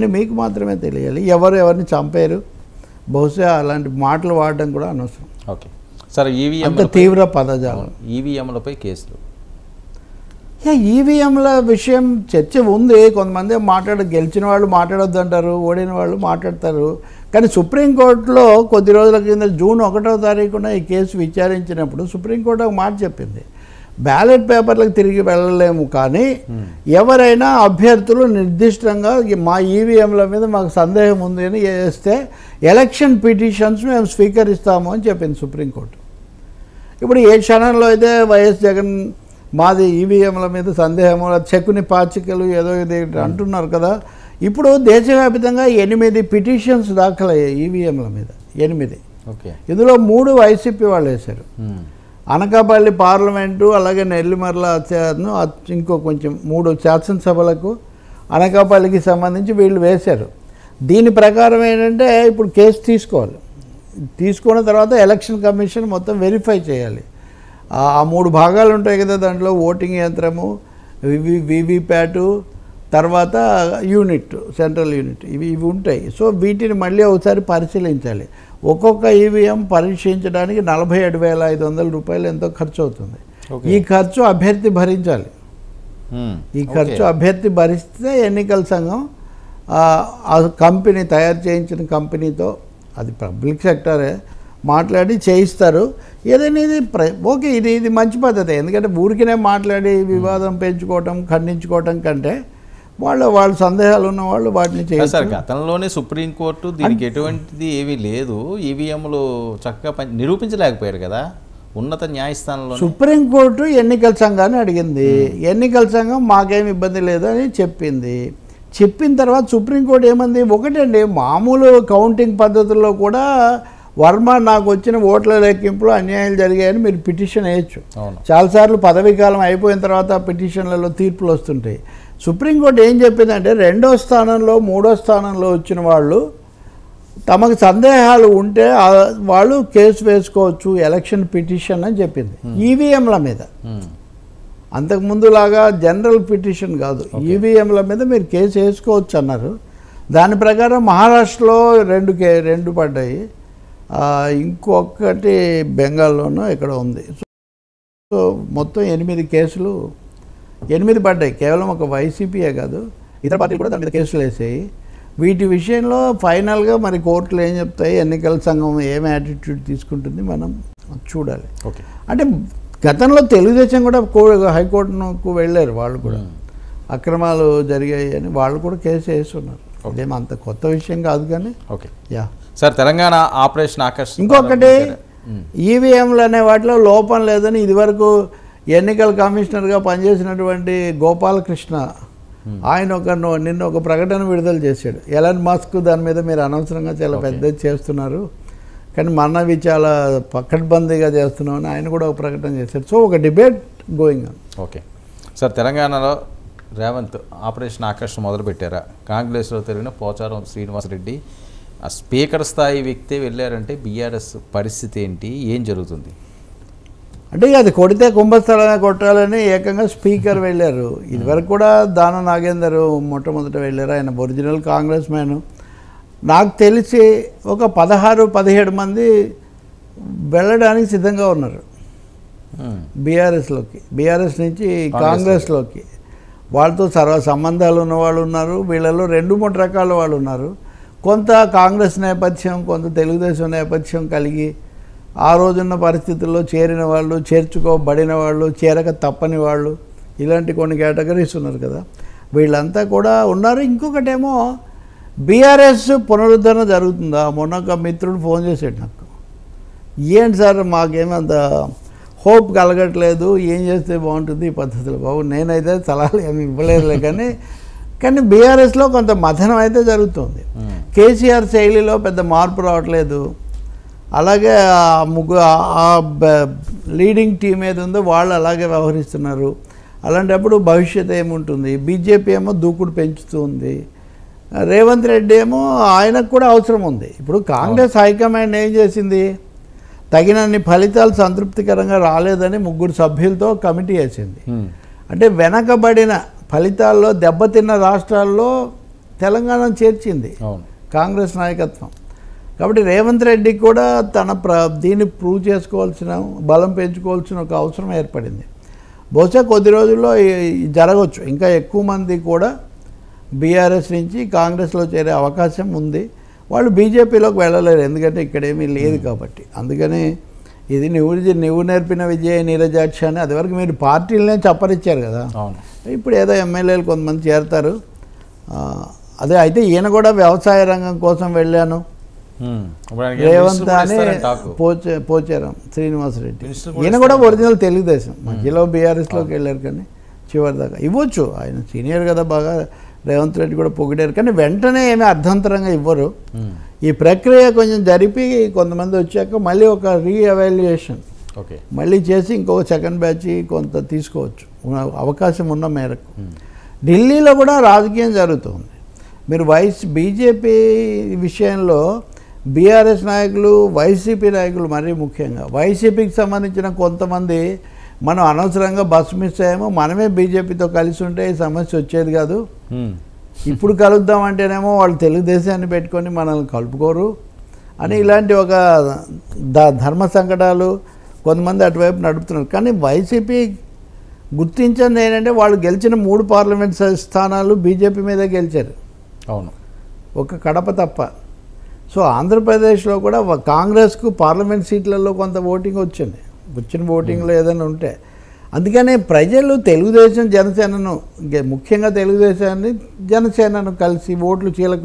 మీకు మాత్రమే తెలియాలి. ఎవరు ఎవరిని చంపారు, బహుశా అలాంటి మాటలు వాడడం కూడా అనవసరం. ఓకే సార్, అంత తీవ్ర పదజాలం. ఈవీఎంలపై కేసులు, ఈవీఎంల విషయం చర్చ ఉంది. కొంతమంది గెలిచిన వాళ్ళు మాట్లాడొద్దు అంటారు, ఓడిన వాళ్ళు మాట్లాడతారు. కానీ సుప్రీంకోర్టులో కొద్ది రోజుల కింద జూన్ 1వ తారీఖున ఈ కేసు విచారించినప్పుడు సుప్రీంకోర్టు ఒక మాట చెప్పింది, బ్యాలెట్ పేపర్లకు తిరిగి వెళ్ళలేము, కానీ ఎవరైనా అభ్యర్థులు నిర్దిష్టంగా మా ఈవీఎంల మీద మాకు సందేహం ఉంది అని వేస్తే ఎలక్షన్ పిటిషన్స్ మేము స్వీకరిస్తాము అని చెప్పింది సుప్రీంకోర్టు. ఇప్పుడు ఏ క్షణంలో అయితే వైఎస్ జగన్ మాది ఈవీఎంల మీద సందేహము, చెక్కుని పాచికలు ఏదో ఇది అంటున్నారు కదా, ఇప్పుడు దేశవ్యాప్తంగా 8 పిటిషన్స్ దాఖలయ్యాయి ఈవీఎంల మీద. 8. ఓకే, ఇందులో 3 వైసీపీ వాళ్ళు వేశారు. అనకాపల్లి పార్లమెంటు, అలాగే నెల్లిమర్ల ఇంకో కొంచెం 3 శాసనసభలకు అనకాపల్లికి సంబంధించి వీళ్ళు వేశారు. దీని ప్రకారం ఏంటంటే ఇప్పుడు కేసు తీసుకోవాలి. తీసుకున్న తర్వాత ఎలక్షన్ కమిషన్ మొత్తం వెరిఫై చేయాలి. ఆ 3 భాగాలు ఉంటాయి కదా, దాంట్లో ఓటింగ్ యంత్రము, వివిప్యాటు, తర్వాత యూనిట్, సెంట్రల్ యూనిట్, ఇవి ఉంటాయి. సో వీటిని మళ్ళీ ఒకసారి పరిశీలించాలి. ఒక్కొక్క ఈవీఎం పరీక్షించడానికి 47,500 రూపాయలు ఎంతో ఖర్చు అవుతుంది. ఈ ఖర్చు అభ్యర్థి భరించాలి. ఈ ఖర్చు అభ్యర్థి భరిస్తే ఎన్నికల సంఘం ఆ కంపెనీ తయారు చేయించిన కంపెనీతో, అది పబ్లిక్ సెక్టరే, మాట్లాడి చేయిస్తారు. ఏదైనా ఇది ఓకే, ఇది మంచి పద్ధతి. ఎందుకంటే ఊరికినే మాట్లాడి వివాదం పెంచుకోవటం, ఖండించుకోవటం కంటే వాళ్ళ సందేహాలు ఉన్న వాళ్ళు వాటిని చేస్తారు. గతంలోనే సుప్రీంకోర్టు దీనికి ఎటువంటిది ఏమీ లేదు, ఈవీఎంలు చక్కగా నిరూపించలేకపోయారు కదా ఉన్నత న్యాయస్థానంలో. సుప్రీంకోర్టు ఎన్నికల సంఘాన్ని అడిగింది, ఎన్నికల సంఘం మాకేం ఇబ్బంది లేదు అని చెప్పింది. చెప్పిన తర్వాత సుప్రీంకోర్టు ఏమంది, ఒకటండి మామూలు కౌంటింగ్ పద్ధతుల్లో కూడా వర్మ నాకు వచ్చిన ఓట్ల లెక్కింపులో అన్యాయాలు జరిగాయని మీరు పిటిషన్ వేయచ్చు. చాలాసార్లు పదవీ కాలం అయిపోయిన తర్వాత పిటిషన్లలో తీర్పులు వస్తుంటాయి. సుప్రీంకోర్టు ఏం చెప్పిందంటే 2వ స్థానంలో 3వ స్థానంలో వచ్చిన వాళ్ళు తమకు సందేహాలు ఉంటే వాళ్ళు కేసు వేసుకోవచ్చు, ఎలక్షన్ పిటిషన్ అని చెప్పింది. ఈవీఎంల మీద, అంతకుముందులాగా జనరల్ పిటిషన్ కాదు, ఈవీఎంల మీద మీరు కేసు వేసుకోవచ్చు అన్నారు. దాని ప్రకారం మహారాష్ట్రలో 2 పడ్డాయి, ఇంకొకటి బెంగాల్లోనూ ఇక్కడ ఉంది. సో మొత్తం 8 కేసులు 8 పడ్డాయి. కేవలం ఒక వైసీపీయే కాదు, ఇతర పార్టీలు కూడా దాని మీద కేసులు వేసాయి. వీటి విషయంలో ఫైనల్గా మరి కోర్టులు ఏం చెప్తాయి, ఎన్నికల సంఘం ఏం యాటిట్యూడ్ తీసుకుంటుంది మనం చూడాలి. అంటే గతంలో తెలుగుదేశం కూడా హైకోర్టుకు వెళ్ళారు, వాళ్ళు కూడా అక్రమాలు జరిగాయి అని వాళ్ళు కూడా కేసు వేస్తున్నారు. అదేం అంత కొత్త విషయం కాదు. కానీ సార్, తెలంగాణ ఆపరేషన్ ఆకర్ష్, ఇంకొకటి ఈవీఎంలు అనే వాటిలో లోపం లేదని ఇదివరకు ఎన్నికల కమిషనర్గా పనిచేసినటువంటి గోపాలకృష్ణ ఆయన నిన్న ఒక ప్రకటన విడుదల చేశాడు. ఎలాన్ మస్క్ దాని మీద మీరు అనవసరంగా చాలా పెద్దది చేస్తున్నారు, కానీ మనవి చాలా పకడ్బందీగా చేస్తున్నామని ఆయన కూడా ఒక ప్రకటన చేశాడు. సో ఒక debate going on. Okay sir, తెలంగాణలో రేవంత్ ఆపరేషన్ ఆకర్ష్ మొదలుపెట్టారా? కాంగ్రెస్లో తిరిగిన పోచారం శ్రీనివాసరెడ్డి ఆ స్పీకర్ స్థాయి వ్యక్తే వెళ్ళారంటే బీఆర్ఎస్ పరిస్థితి ఏంటి, ఏం జరుగుతుంది? అంటే అది కొడితే కుంభస్థలమే కొట్టాలని ఏకంగా స్పీకర్ వెళ్ళారు. ఇదివరకు కూడా దాన నాగేందర్ మొట్టమొదట వెళ్ళారు, ఆయన ఒరిజినల్ కాంగ్రెస్ మ్యాన్. నాకు తెలిసి ఒక 16-17 మంది వెళ్ళడానికి సిద్ధంగా ఉన్నారు బీఆర్ఎస్లోకి, బీఆర్ఎస్ నుంచి కాంగ్రెస్లోకి. వాళ్ళతో సంబంధాలు ఉన్నవాళ్ళు ఉన్నారు, వీళ్ళలో 2-3 రకాల వాళ్ళు ఉన్నారు. కొంత కాంగ్రెస్ నేపథ్యం, కొంత తెలుగుదేశం నేపథ్యం కలిగి ఆ రోజున్న పరిస్థితుల్లో చేరిన వాళ్ళు, చేర్చుకోబడిన వాళ్ళు, చేరక తప్పని వాళ్ళు, ఇలాంటి కొన్ని కేటగిరీస్ ఉన్నారు కదా, వీళ్ళంతా కూడా ఉన్నారు. ఇంకొకటేమో బీఆర్ఎస్ పునరుద్ధరణ జరుగుతుందా? మొన్న ఒక మిత్రుడు ఫోన్ చేశాడు నాకు, ఏంటి సార్ మాకేమంత హోప్ కలగట్లేదు, ఏం చేస్తే బాగుంటుంది ఈ పద్ధతులు. బాబు నేనైతే సలహాలు ఏమి ఇవ్వలేదులే, కానీ బీఆర్ఎస్లో కొంత మథనం అయితే జరుగుతుంది. కేసీఆర్ శైలిలో పెద్ద మార్పు రావట్లేదు. అలాగే ఆ లీడింగ్ టీం ఏది ఉందో వాళ్ళు అలాగే వ్యవహరిస్తున్నారు. అలాంటప్పుడు భవిష్యత్ ఏముంటుంది? బీజేపీ ఏమో దూకుడు పెంచుతూ ఉంది, రేవంత్ రెడ్డి ఏమో ఆయనకు కూడా అవసరం ఉంది. ఇప్పుడు కాంగ్రెస్ హైకమాండ్ ఏం చేసింది, తగినన్ని ఫలితాలు సంతృప్తికరంగా రాలేదని 3 సభ్యులతో కమిటీ వేసింది. అంటే వెనకబడిన ఫలితాల్లో దెబ్బతిన్న రాష్ట్రాల్లో తెలంగాణను చేర్చింది అవును. కాంగ్రెస్ నాయకత్వం. కాబట్టి రేవంత్ రెడ్డికి కూడా తన దీన్ని ప్రూవ్ చేసుకోవాల్సిన, బలం పెంచుకోవాల్సిన ఒక అవసరం ఏర్పడింది. బహుశా కొద్ది రోజుల్లో జరగవచ్చు. ఇంకా ఎక్కువ మంది కూడా బీఆర్ఎస్ నుంచి కాంగ్రెస్లో చేరే అవకాశం ఉంది. వాళ్ళు బీజేపీలోకి వెళ్ళలేరు, ఎందుకంటే ఇక్కడేమీ లేదు కాబట్టి. అందుకని ఇది నువ్వు నేర్పిన విజయ నీరజాక్ష అని అదివరకు మీరు పార్టీలనే చప్పరిచ్చారు కదా. ఇప్పుడు ఏదో ఎమ్మెల్యేలు కొంతమంది చేరతారు. అదే అయితే ఈయన కూడా వ్యవసాయ రంగం కోసం వెళ్ళాను రేవంత్ అని పోచారం శ్రీనివాసరెడ్డి. ఈయన కూడా ఒరిజినల్ తెలుగుదేశం, మధ్యలో బీఆర్ఎస్లోకి వెళ్ళారు. కానీ చివరి దాకా ఇవ్వచ్చు, ఆయన సీనియర్ కదా బాగా. రేవంత్ రెడ్డి కూడా పొగిడారు, కానీ వెంటనే ఏమీ అర్థంతరంగా ఇవ్వరు. ఈ ప్రక్రియ కొంచెం జరిపి కొంతమంది వచ్చాక మళ్ళీ ఒక రీఎవాల్యుయేషన్ మళ్ళీ చేసి ఇంకొక సెకండ్ బ్యాచ్ కొంత తీసుకోవచ్చు అవకాశం ఉన్న మేరకు. ఢిల్లీలో కూడా రాజకీయం జరుగుతుంది. మీరు బీజేపీ విషయంలో బీఆర్ఎస్ నాయకులు, వైసీపీ నాయకులు మరీ ముఖ్యంగా వైసీపీకి సంబంధించిన కొంతమంది మనం అనవసరంగా బస్సు మిస్ అయ్యామో, మనమే బీజేపీతో కలిసి ఉంటే ఈ సమస్య వచ్చేది కాదు, ఇప్పుడు కలుద్దామంటేనేమో వాళ్ళు తెలుగుదేశాన్ని పెట్టుకొని మనల్ని కలుపుకోరు అని ఇలాంటి ఒక ధర్మ సంకటాలు కొంతమంది అటువైపు నడుపుతున్నారు. కానీ వైసీపీ గుర్తించింది ఏంటంటే వాళ్ళు గెలిచిన 3 పార్లమెంట్ స్థానాలు బీజేపీ మీద గెలిచారు. అవును, ఒక కడప తప్ప. సో ఆంధ్రప్రదేశ్లో కూడా కాంగ్రెస్కు పార్లమెంట్ సీట్లలో కొంత ఓటింగ్ వచ్చింది, వచ్చిన ఓటింగ్లో ఏదైనా ఉంటే. అందుకనే ప్రజలు తెలుగుదేశం జనసేనను, ముఖ్యంగా తెలుగుదేశాన్ని జనసేనను కలిసి ఓట్లు చీలకు